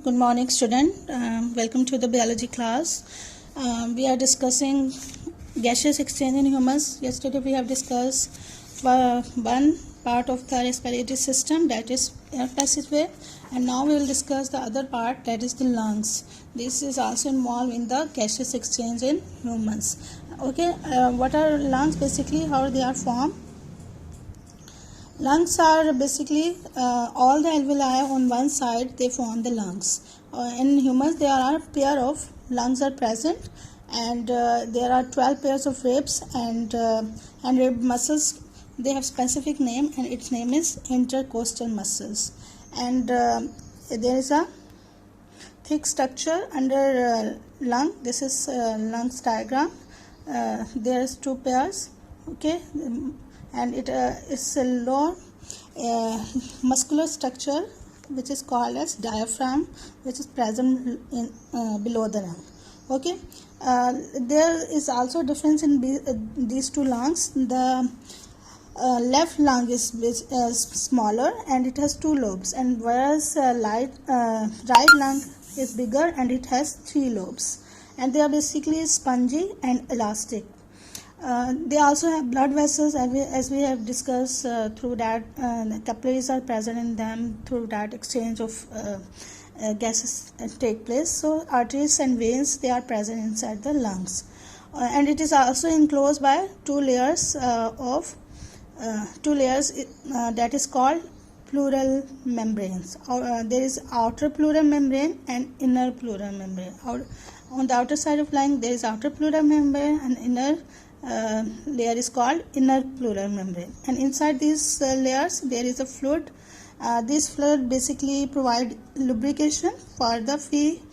Good morning, student. Welcome to the biology class. We are discussing gaseous exchange in humans. Yesterday we have discussed one part of the respiratory system, that is air passageway, and now we will discuss the other part, that is the lungs. This is also involved in the gaseous exchange in humans. Okay, what are lungs basically? How they are formed? Lungs are basically all the alveoli on one side, they form the lungs. In humans there are a pair of lungs are present, and there are 12 pairs of ribs, and rib muscles, they have specific name, and its name is intercostal muscles. And there is a thick structure under lung. This is lungs diagram. There is two pairs, okay, and it is a lower muscular structure which is called as diaphragm, which is present in below the lung. Okay, there is also a difference in these two lungs. The left lung is smaller and it has two lobes, and whereas right lung is bigger and it has three lobes, and they are basically spongy and elastic. They also have blood vessels, as we have discussed. Through that, capillaries are present in them. Through that, exchange of gases take place. So arteries and veins, they are present inside the lungs, and it is also enclosed by two layers that is called pleural membranes. There is outer pleural membrane and inner pleural membrane. On the outer side of lung, there is outer pleural membrane, and inner layer is called inner pleural membrane. And inside these layers there is a fluid. This fluid basically provide lubrication for the free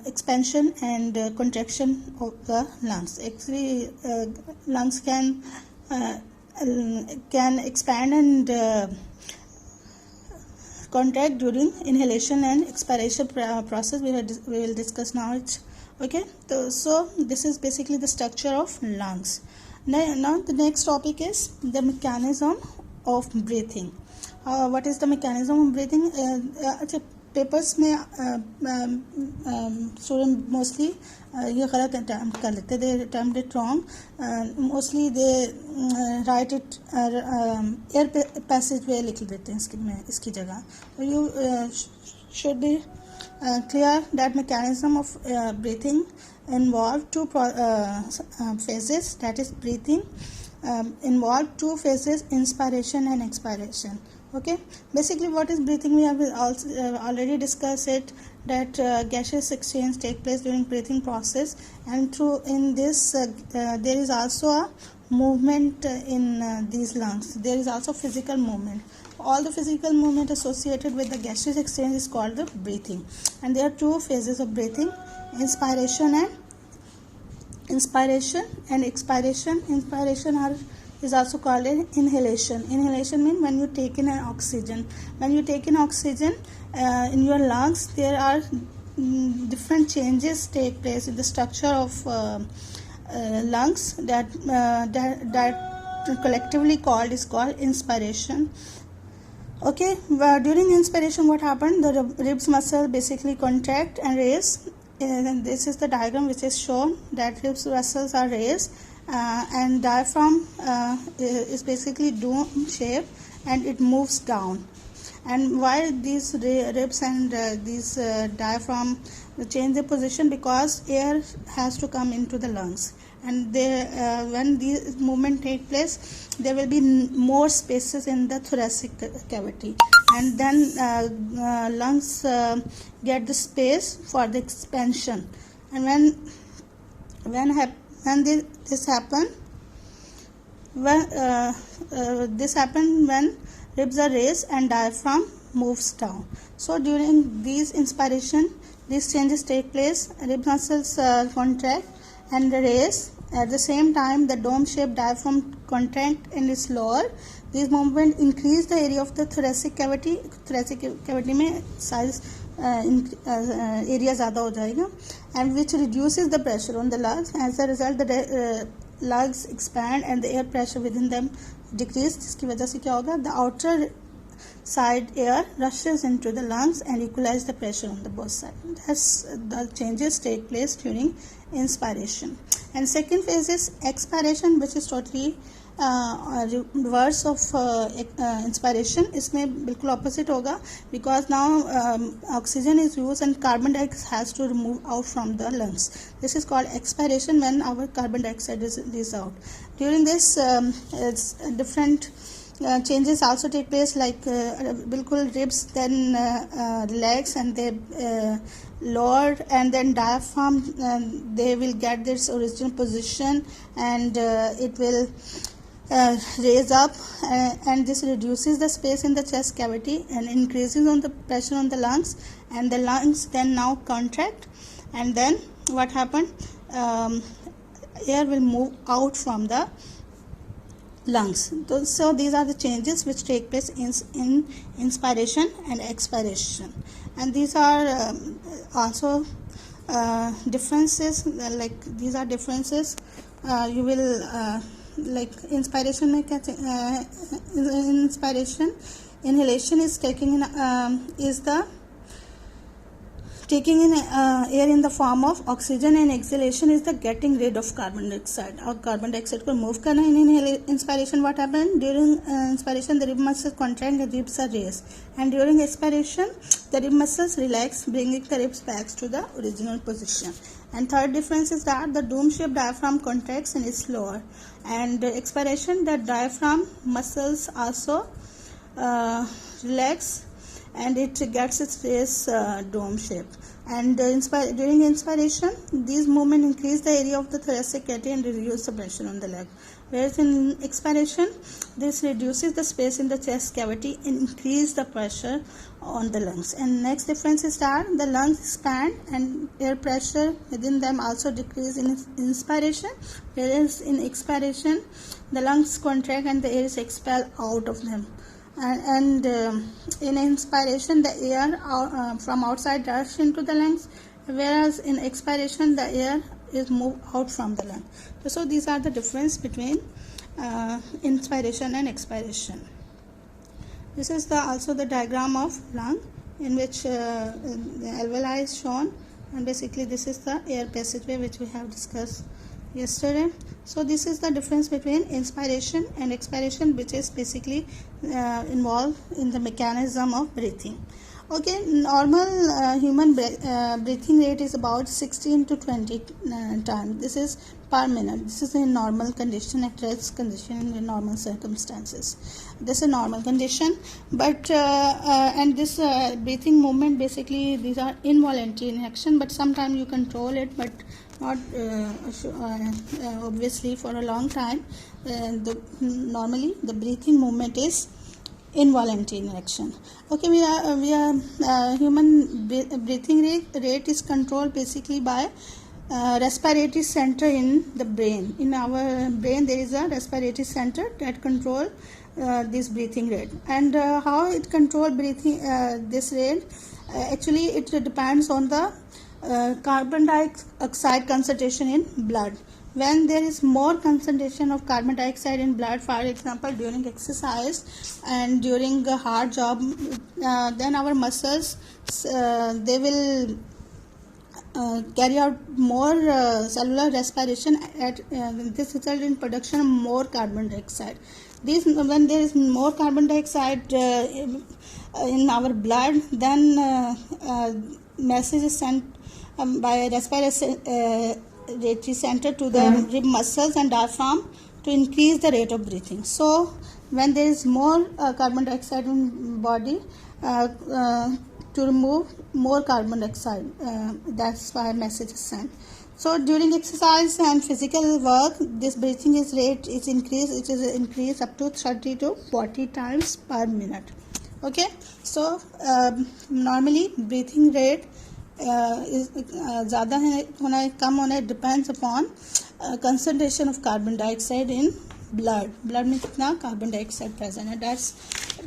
expansion and contraction of the lungs. Actually, lungs can expand and contract during inhalation and expiration process. We will discuss now. Okay, so this is basically the structure of lungs. Now the next topic is the mechanism of breathing. What is the mechanism of breathing? Papers में student mostly ये गलत attempt कर लेते, they attempt it wrong. Mostly they write it air passage way लिख देते हैं इसकी जगह. तो you should be clear that mechanism of breathing involve two phases, that is breathing involve two phases, inspiration and expiration. Okay, basically what is breathing? We have also already discussed it, that gaseous exchange take place during breathing process, and in this there is also a movement in these lungs. There is also physical movement. All the physical movement associated with the gaseous exchange is called the breathing, and there are two phases of breathing: inspiration and expiration. Is also called inhalation. Inhalation means when you take in an oxygen. When you take in oxygen in your lungs, there are different changes take place in the structure of lungs that collectively called inspiration. Okay, during inspiration what happened? The ribs muscle basically contract and raise. And this is the diagram which is shown, that ribs muscles are raised, and diaphragm is basically dome shape and it moves down. And why these ribs and these diaphragm change their position? Because air has to come into the lungs, and when these movement take place, there will be more spaces in the thoracic cavity, and then lungs get the space for the expansion. And this happen when ribs are raised and diaphragm moves down. So during these inspiration, these changes take place. Rib muscles contract and raise. At the same time, the dome-shaped diaphragm contract and is lower. These movement increase the area of the thoracic cavity. Thoracic cavity में size area ज़्यादा हो जाएगा, and which reduces the pressure on the lungs. As a result, the lungs expand and the air pressure within them decrease. जिसकी वजह से क्या होगा? The outer side air rushes into the lungs and equalize the pressure on the both sides. That's the changes take place during inspiration. And second phase is expiration, which is totally reverse of inspiration. इसमें बिल्कुल opposite होगा, because now oxygen is used and carbon dioxide has to remove out from the lungs. This is called expiration, when our carbon dioxide is released out. During this it's different changes also take place, like बिल्कुल ribs then relax and they lower, and then diaphragm they will get this original position, and it will raise up, and this reduces the space in the chest cavity and increases on the pressure on the lungs, and the lungs then now contract, and then what happened, air will move out from the lungs. So these are the changes which take place in inspiration and expiration, and these are also differences, like these are differences you will like inspiration में क्या inspiration, inhalation is taking in air in the form of oxygen, and exhalation is the getting rid of carbon dioxide. और carbon dioxide को remove करना in inspiration. What happened during inspiration? The rib muscles contract, the ribs are raised, and during expiration the rib muscles relax, bringing the ribs back to the original position. And third difference is that the dome-shaped diaphragm contracts and is slower, and expiration, the diaphragm muscles also relax, and it gets its face dome shape. And during inspiration, these movements increase the area of the thoracic cavity and reduce the pressure on the leg. Whereas in expiration, this reduces the space in the chest cavity and increase the pressure on the lungs. And next difference is that the lungs expand and air pressure within them also decrease in inspiration, whereas in expiration, the lungs contract and the air is expelled out of them. And in inspiration, the air from outside rushes into the lungs, whereas in expiration, the air is moved out from the lung. So these are the difference between inspiration and expiration. This is also the diagram of lung, in which the alveoli is shown, and basically this is the air passageway which we have discussed yesterday. So this is the difference between inspiration and expiration, which is basically involved in the mechanism of breathing. Okay, normal human breathing rate is about 16 to 20 times. This is per minute. This is in normal condition, at rest condition, in normal circumstances. This is normal condition, but and this breathing movement, basically these are involuntary in action, but sometimes you control it, but not obviously for a long time. Normally the breathing movement is involuntary in action. Okay, we are human breathing rate is controlled basically by respiratory center in the brain. In our brain there is a respiratory center that control this breathing rate, and how it control breathing this rate, actually it depends on the carbon dioxide concentration in blood. When there is more concentration of carbon dioxide in blood, for example during exercise and during a hard job, then our muscles they will carry out more cellular respiration. This results in production of more carbon dioxide. When there is more carbon dioxide in our blood, then message is sent by respiratory center to the rib muscles and diaphragm to increase the rate of breathing. So when there is more carbon dioxide in body, to remove more carbon dioxide, that's why message is sent. So during exercise and physical work, this breathing rate is increased. It is increased up to 30 to 40 times per minute. Okay, so normally breathing rate is ज़्यादा होना है कम होना है, depends upon concentration of carbon dioxide in blood. Blood में कितना carbon dioxide present है, that's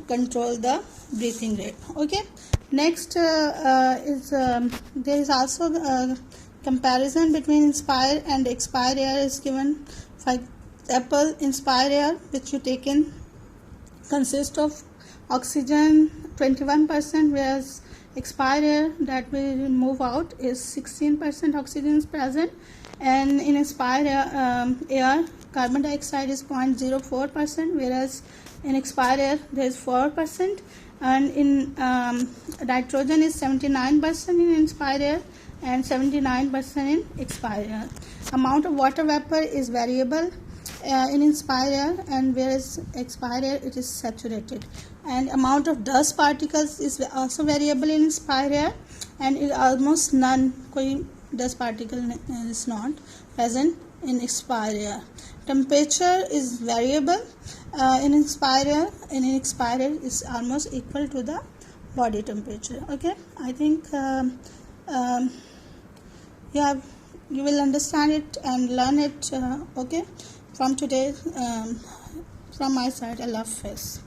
control the breathing rate. Okay, next is there is also comparison between inspire and expire air is given. For example, inspire air which you take in consists of oxygen 21%, whereas expired air that will move out is 16% oxygen is present, and in expired air carbon dioxide is 0.04%, whereas in expired air there is 4%, and in nitrogen is 79% in expired air and 79% in expired air. Amount of water vapor is variable in inspired air, and whereas expired air it is saturated. And amount of dust particles is also variable in inspired air, and it almost none, koi dust particle is not present in expired air. Temperature is variable in inspired air, and in expired air is almost equal to the body temperature. Okay, I think you will understand it and learn it. Okay, from today, from my side, Allah Hafiz.